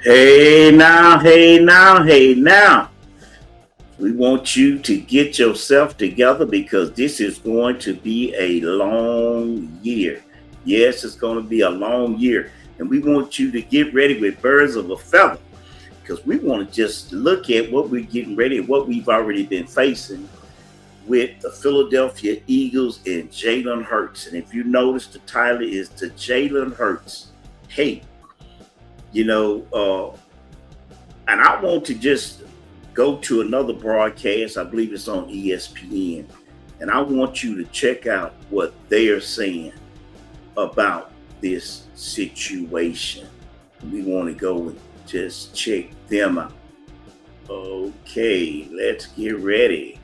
Hey now, hey now, hey now. We want you to get yourself together because this is going to be a long year. Yes, it's going to be a long year. And we want you to get ready with birds of a feather because we want to just look at what we're getting ready, what we've already been facing with the Philadelphia Eagles and Jalen Hurts. And if you notice, the title is the Jalen Hurts Hate. You know, and I want to just go to another broadcast. I believe it's on ESPN. And I want you to check out what they are saying about this situation. We want to go and just check them out. Okay, let's get ready.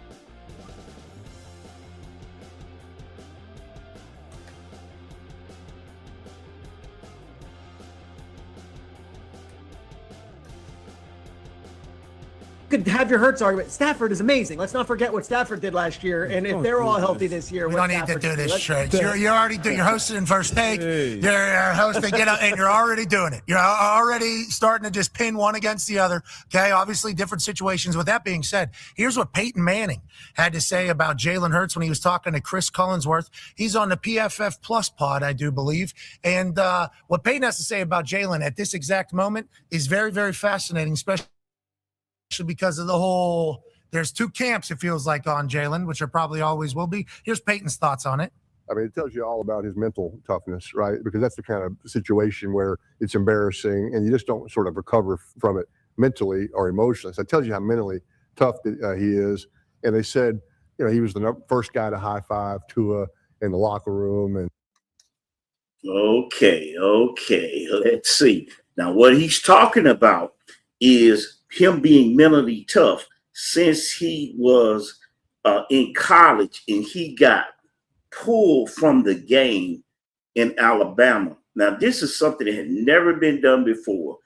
Could have your Hurts argument. Stafford is amazing. Let's not forget what Stafford did last year. And if they're all healthy this year, we don't need to do this, Trey. You're already doing. You're hosting in First Take. You're hosting. Get out, and you're already doing it. You're already starting to just pin one against the other. Okay, obviously different situations. With that being said, here's what Peyton Manning had to say about Jalen Hurts when he was talking to Chris Collinsworth. He's on the PFF Plus pod, I do believe. And what Peyton has to say about Jalen at this exact moment is very, very fascinating, especially because of the whole, there's two camps, it feels like, on Jalen, which there probably always will be. Here's Peyton's thoughts on it. I mean, it tells you all about his mental toughness, right? Because that's the kind of situation where it's embarrassing and you just don't sort of recover from it mentally or emotionally. So it tells you how mentally tough that, he is. And they said, he was the first guy to high five Tua in the locker room. And Okay, let's see. Now, what he's talking about is him being mentally tough since he was in college and he got pulled from the game in Alabama. Now, this is something that had never been done before.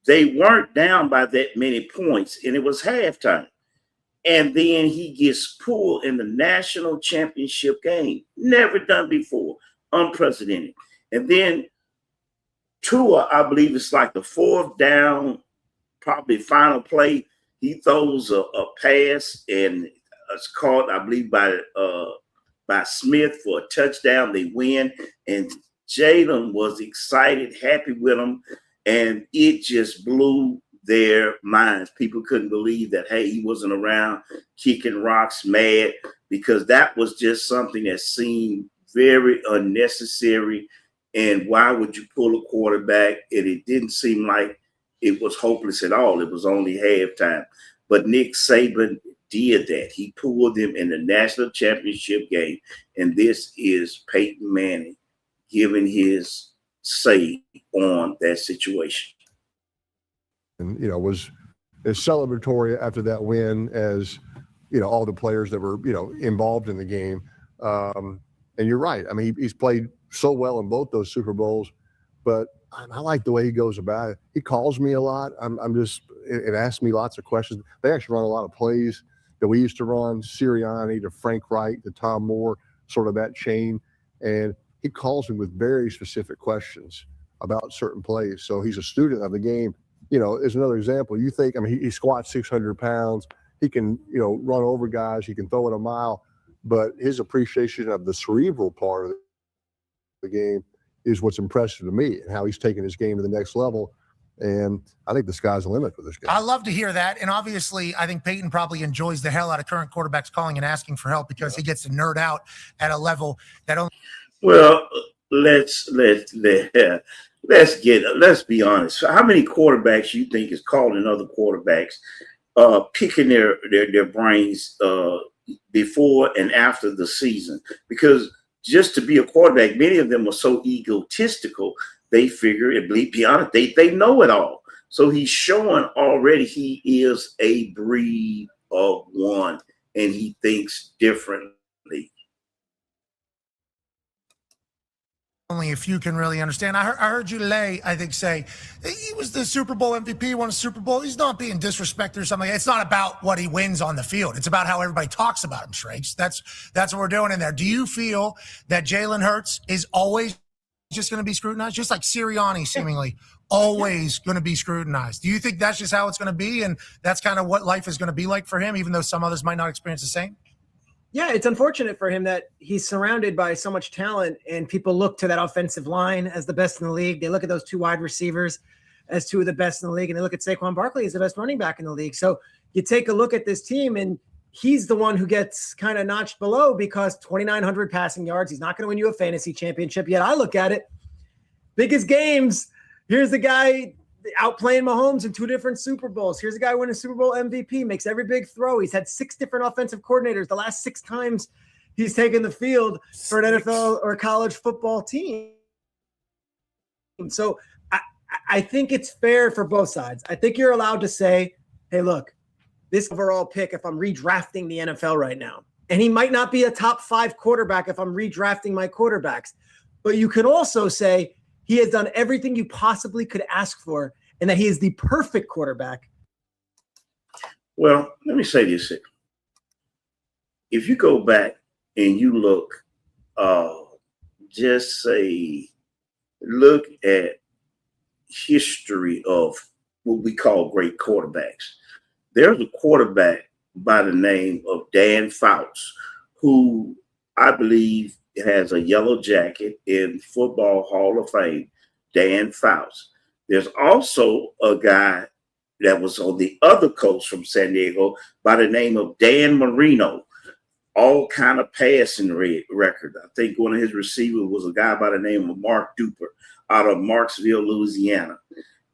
They weren't down by that many points, and it was halftime. And then he gets pulled in the national championship game. Never done before. Unprecedented. And then Tua, I believe it's like the fourth down, probably final play. He throws a pass, and it's caught, I believe, by Smith for a touchdown. They win, and Jalen was excited, happy with him, and it just blew their minds. People couldn't believe that, hey, he wasn't around kicking rocks mad, because that was just something that seemed very unnecessary. And why would you pull a quarterback? And it didn't seem like it was hopeless at all. It was only halftime. But Nick Saban did that. He pulled them in the national championship game. And this is Peyton Manning giving his say on that situation. And, was as celebratory after that win as, all the players that were, involved in the game. And you're right. I mean, he's played so well in both those Super Bowls, but I like the way he goes about it. He calls me a lot. I'm just, it asks me lots of questions. They actually run a lot of plays that we used to run, Sirianni to Frank Wright to Tom Moore, sort of that chain. And he calls me with very specific questions about certain plays. So he's a student of the game. As another example, you think, he squats 600 pounds. He can, run over guys. He can throw it a mile. But his appreciation of the cerebral part of the game is what's impressive to me, and how he's taken his game to the next level. And I think the sky's the limit for this guy. I love to hear that. And obviously, I think Peyton probably enjoys the hell out of current quarterbacks calling and asking for help, because he gets to nerd out at a level that only. Well, let's be honest. How many quarterbacks you think is calling other quarterbacks, picking their brains before and after the season? Because just to be a quarterback, many of them are so egotistical, they figure, and be honest, they know it all. So he's showing already he is a breed of one, and he thinks differently. Only a few can really understand. I heard you, I think, say he was the Super Bowl MVP, won a Super Bowl. He's not being disrespected or something. It's not about what he wins on the field. It's about how everybody talks about him, Shrakes. That's what we're doing in there. Do you feel that Jalen Hurts is always just going to be scrutinized, just like Sirianni seemingly always going to be scrutinized. Do you think that's just how it's going to be, and that's kind of what life is going to be like for him, even though some others might not experience the same? Yeah, it's unfortunate for him that he's surrounded by so much talent, and people look to that offensive line as the best in the league. They look at those two wide receivers as two of the best in the league, and they look at Saquon Barkley as the best running back in the league. So you take a look at this team, and he's the one who gets kind of notched below because 2,900 passing yards. He's not going to win you a fantasy championship. Yet I look at it, biggest games. Here's the guy outplaying Mahomes in 2 different Super Bowls. Here's a guy winning Super Bowl MVP, makes every big throw. He's had 6 different offensive coordinators the last 6 times he's taken the field for an NFL or college football team. So I think it's fair for both sides. I think you're allowed to say, hey, look, this overall pick, if I'm redrafting the NFL right now, and he might not be a top 5 quarterback if I'm redrafting my quarterbacks, but you can also say he has done everything you possibly could ask for and that he is the perfect quarterback. Well, let me say this here. If you go back and you look, look at history of what we call great quarterbacks. There's a quarterback by the name of Dan Fouts, who I believe has a yellow jacket in Football Hall of Fame, Dan Fouts. There's also a guy that was on the other coast from San Diego by the name of Dan Marino, all kind of passing record. I think one of his receivers was a guy by the name of Mark Duper out of Marksville, Louisiana,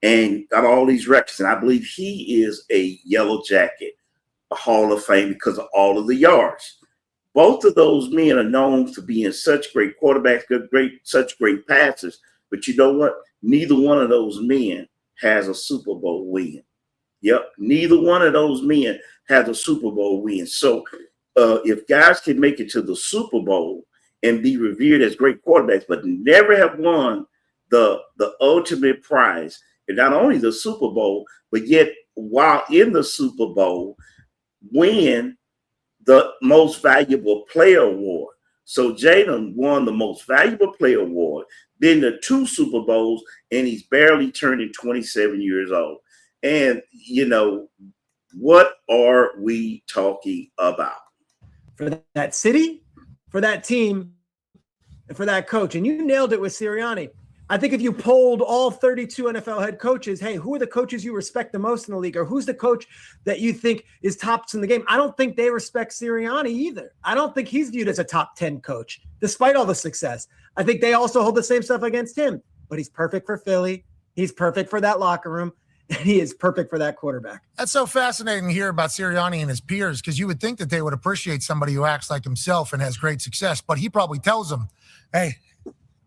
and got all these records. And I believe he is a yellow jacket, a Hall of Fame because of all of the yards. Both of those men are known for being such great quarterbacks, such great passers. But you know what? Neither one of those men has a Super Bowl win. Yep, neither one of those men has a Super Bowl win. So if guys can make it to the Super Bowl and be revered as great quarterbacks, but never have won the ultimate prize, and not only the Super Bowl, but yet while in the Super Bowl, win the most valuable player award. So Jalen won the most valuable player award, been to 2 Super Bowls, and he's barely turning 27 years old. And, you know, what are we talking about? For that city, for that team, and for that coach. And you nailed it with Sirianni. I think if you polled all 32 NFL head coaches, hey, who are the coaches you respect the most in the league? Or who's the coach that you think is tops in the game? I don't think they respect Sirianni either. I don't think he's viewed as a top 10 coach, despite all the success. I think they also hold the same stuff against him. But he's perfect for Philly. He's perfect for that locker room. And he is perfect for that quarterback. That's so fascinating to hear about Sirianni and his peers, because you would think that they would appreciate somebody who acts like himself and has great success. But he probably tells them, hey,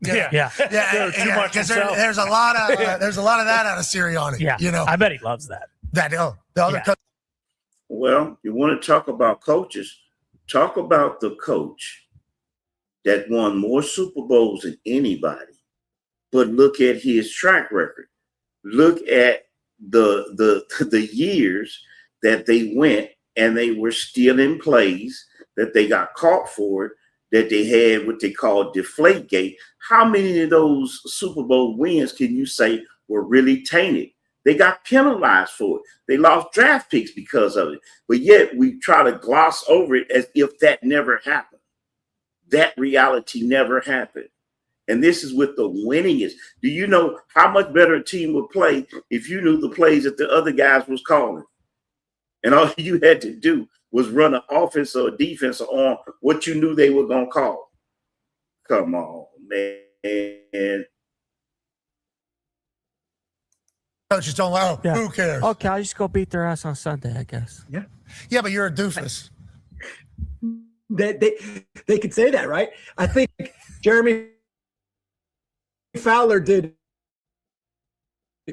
Yeah. too much. Because there's a lot of that out of Sirianni. Yeah, you know, I bet he loves that. The other coach. Well, you want to talk about coaches? Talk about the coach that won more Super Bowls than anybody. But look at his track record. Look at the years that they went and they were still in plays, that they got caught for it, that they had what they call Deflategate. How many of those Super Bowl wins can you say were really tainted? They got penalized for it. They lost draft picks because of it. But yet we try to gloss over it as if that never happened. That reality never happened. And this is with the winningest. Do you know how much better a team would play if you knew the plays that the other guys was calling? And all you had to do was run an offense or a defense on what you knew they were going to call. Come on, man. Coaches don't allow. Yeah. Who cares? Okay, I'll just go beat their ass on Sunday, I guess. Yeah, but you're a doofus. They could say that, right? I think Jeremy Fowler did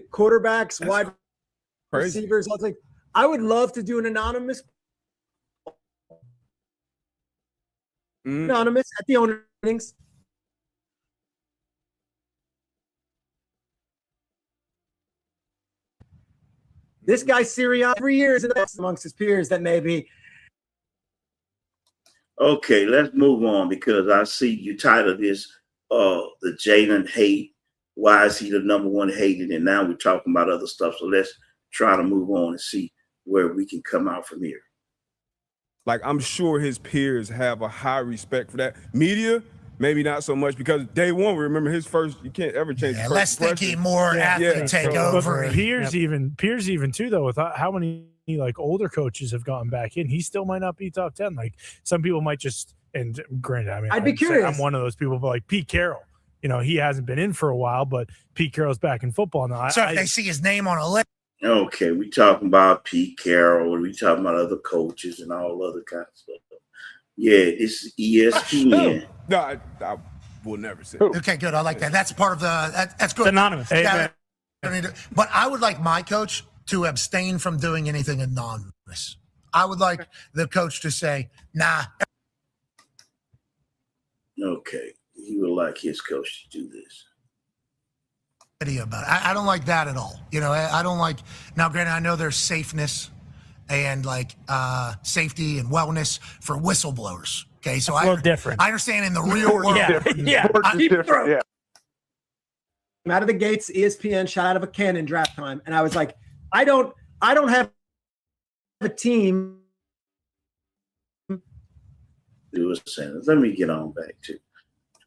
quarterbacks, wide receivers. I was like, I would love to do an anonymous at the ownings. This guy Sirianni every year is the best amongst his peers that maybe. Okay, let's move on because I see you titled this the Jalen hate. Why is he the number one hated? And now we're talking about other stuff. So let's try to move on and see where we can come out from here. Like, I'm sure his peers have a high respect for that. Media, maybe not so much, because day one, remember his first, you can't ever change the less first thinky, impression. more athlete take so- over. Peers even too, though, with how many like older coaches have gotten back in, he still might not be top 10. Like, some people might just, and granted, I mean, I'd be curious. I'm one of those people, but like Pete Carroll, you know, he hasn't been in for a while, but Pete Carroll's back in football now. So if they see his name on a list. Okay, we talking about Pete Carroll, we talking about other coaches and all other kinds of stuff. Yeah, this is ESPN. No, I will never say. Okay, good. I like that. That's part of the. That's good. It's anonymous. That- but I would like my coach to abstain from doing anything anonymous. I would like the coach to say, "Nah." Okay, he would like his coach to do this. About it. I don't like that at all. You know, I don't like. Now, granted, I know there's safeness and like safety and wellness for whistleblowers. Okay, so It's a little different. I understand in the real world. Yeah. Out of the gates, ESPN shot out of a cannon draft time, and I was like, I don't have a team. Let me get on back to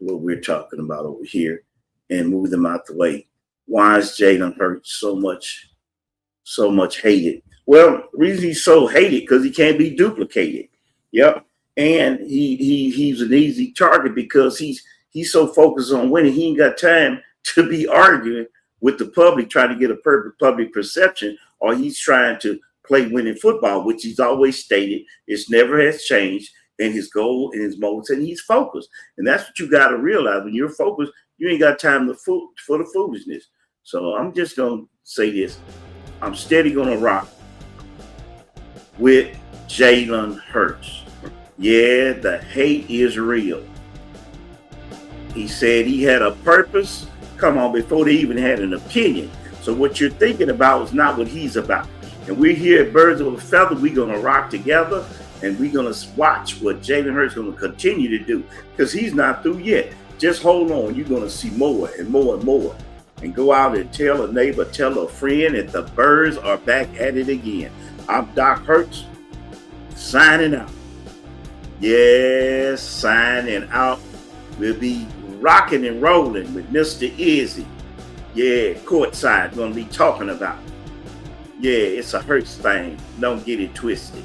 what we're talking about over here and move them out the way. Why is Jalen Hurts so much hated? Well, the reason he's so hated because he can't be duplicated. Yep. And he's an easy target because he's so focused on winning, he ain't got time to be arguing with the public, trying to get a perfect public perception, or he's trying to play winning football, which he's always stated. It's never has changed. And his goal and his motives, and he's focused. And that's what you got to realize. When you're focused, you ain't got time for the foolishness. So I'm just going to say this. I'm steady going to rock with Jalen Hurts. Yeah, the hate is real. He said he had a purpose. Come on, before they even had an opinion. So what you're thinking about is not what he's about. And we're here at Birds of a Feather. We're going to rock together. And we're going to watch what Jalen Hurts is going to continue to do, because he's not through yet. Just hold on. You're going to see more and more and more. And go out and tell a neighbor, tell a friend that the Birds are back at it again. I'm Doc Hurts, signing out. Yes, signing out. We'll be rocking and rolling with Mr. Izzy. Yeah, courtside, going to be talking about it. Yeah, it's a Hurts thing. Don't get it twisted.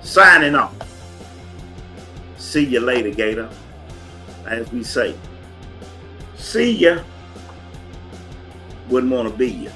Signing off. See you later, Gator. As we say, see ya. Wouldn't want to be ya.